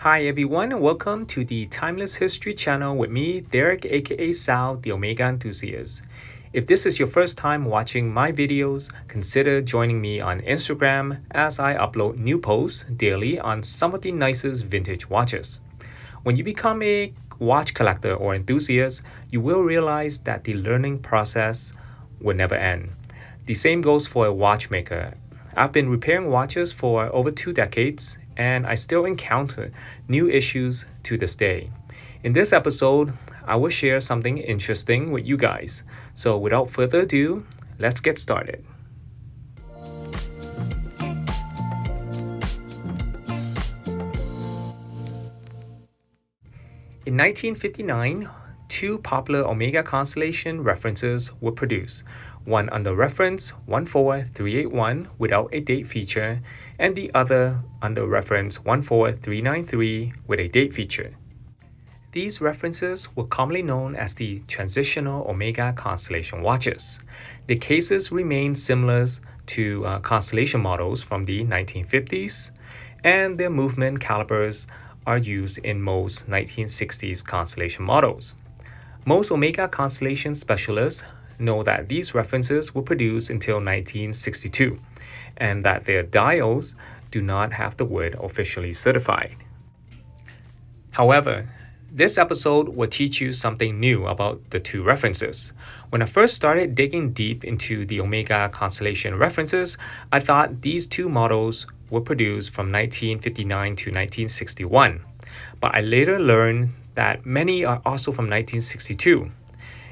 Hi everyone, and welcome to the Timeless History channel with me, Derek aka Sal, the Omega Enthusiast. If this is your first time watching my videos, consider joining me on Instagram as I upload new posts daily on some of the nicest vintage watches. When you become a watch collector or enthusiast, you will realize that the learning process will never end. The same goes for a watchmaker. I've been repairing watches for over 2 decades, and I still encounter new issues to this day. In this episode, I will share something interesting with you guys. So without further ado, let's get started. In 1959, two popular Omega Constellation references were produced, one under reference 14381 without a date feature, and the other under reference 14393 with a date feature. These references were commonly known as the transitional Omega Constellation watches. The cases remain similar to Constellation models from the 1950s, and their movement calibers are used in most 1960s Constellation models. Most Omega Constellation specialists know that these references were produced until 1962, and that their dials do not have the word officially certified. However, this episode will teach you something new about the two references. When I first started digging deep into the Omega Constellation references, I thought these two models were produced from 1959 to 1961, but I later learned that many are also from 1962.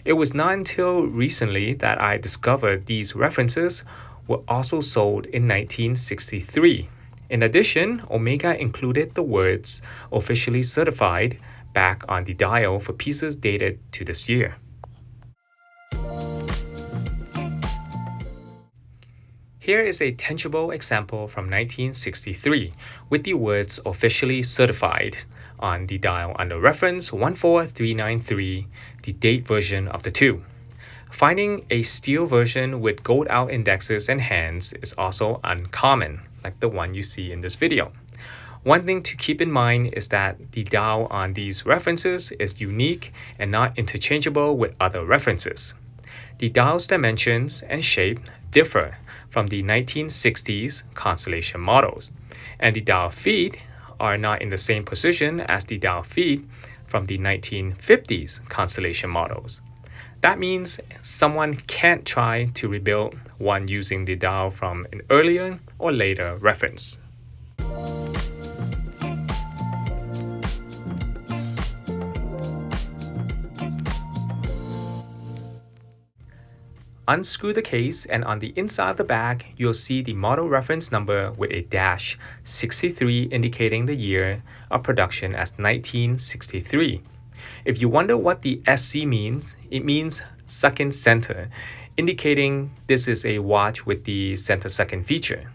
It was not until recently that I discovered these references were also sold in 1963. In addition, Omega included the words officially certified back on the dial for pieces dated to this year. Here is a tangible example from 1963 with the words officially certified on the dial under reference 14393, the date version of the two. Finding a steel version with gold out indexes and hands is also uncommon, like the one you see in this video. One thing to keep in mind is that the dial on these references is unique and not interchangeable with other references. The dial's dimensions and shape differ from the 1960s Constellation models, and the dial feet are not in the same position as the dial feet from the 1950s Constellation models. That means someone can't try to rebuild one using the dial from an earlier or later reference. Unscrew the case, and on the inside of the bag, you'll see the model reference number with a dash 63 indicating the year of production as 1963. If you wonder what the SC means, it means second center, indicating this is a watch with the center second feature.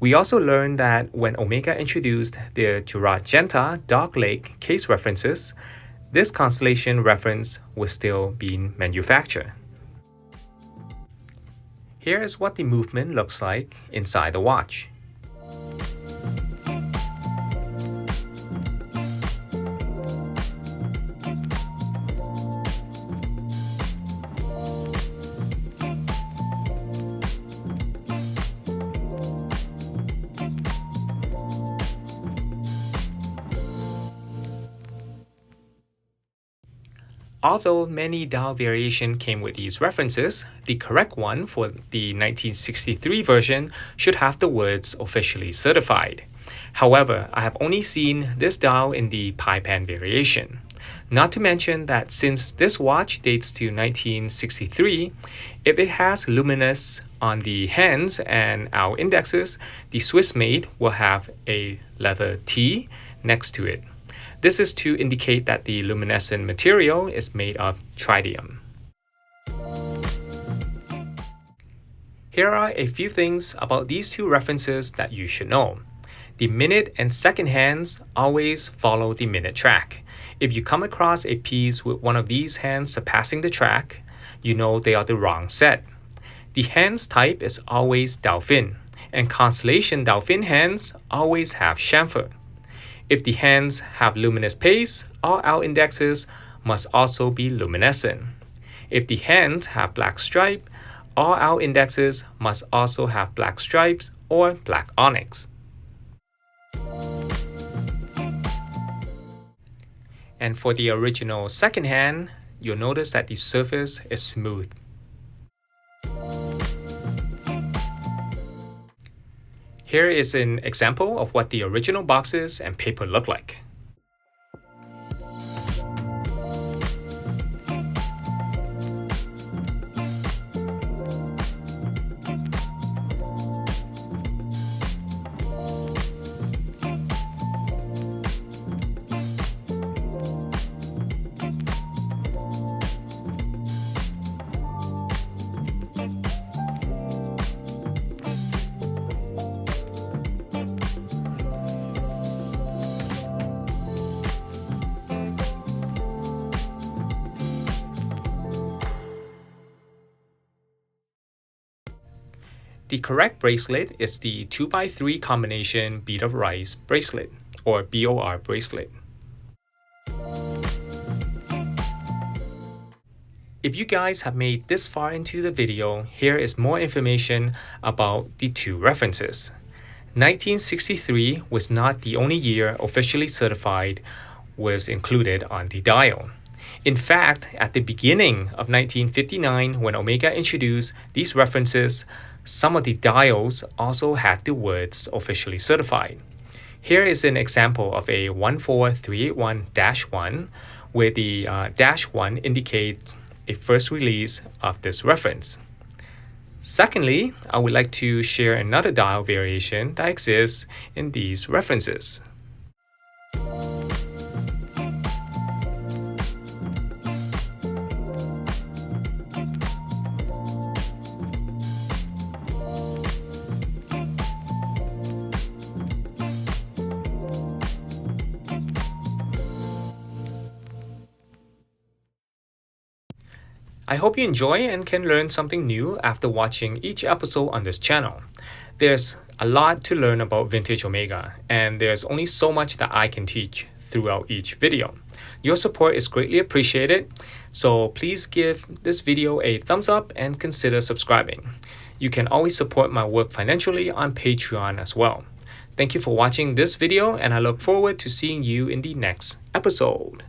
We also learned that when Omega introduced their Juragenta Dog Lake case references, this Constellation reference was still being manufactured. Here is what the movement looks like inside the watch. Although many dial variation came with these references, the correct one for the 1963 version should have the words officially certified. However, I have only seen this dial in the pie pan variation. Not to mention that since this watch dates to 1963, if it has luminous on the hands and our indexes, the Swiss made will have a letter T next to it. This is to indicate that the luminescent material is made of tritium. Here are a few things about these two references that you should know. The minute and second hands always follow the minute track. If you come across a piece with one of these hands surpassing the track, you know they are the wrong set. The hands type is always Dauphin, and Constellation Dauphin hands always have chamfer. If the hands have luminous paste, all our indexes must also be luminescent. If the hands have black stripe, all our indexes must also have black stripes or black onyx. And for the original second hand, you'll notice that the surface is smooth. Here is an example of what the original boxes and paper look like. The correct bracelet is the 2x3 combination bead of rice bracelet, or BOR bracelet. If you guys have made this far into the video, here is more information about the two references. 1963 was not the only year officially certified was included on the dial. In fact, at the beginning of 1959, when Omega introduced these references, some of the dials also had the words officially certified. Here is an example of a 14381-1, where the -1 indicates a first release of this reference. Secondly, I would like to share another dial variation that exists in these references. I hope you enjoy and can learn something new after watching each episode on this channel. There's a lot to learn about vintage Omega, and there's only so much that I can teach throughout each video. Your support is greatly appreciated, so please give this video a thumbs up and consider subscribing. You can always support my work financially on Patreon as well. Thank you for watching this video, and I look forward to seeing you in the next episode.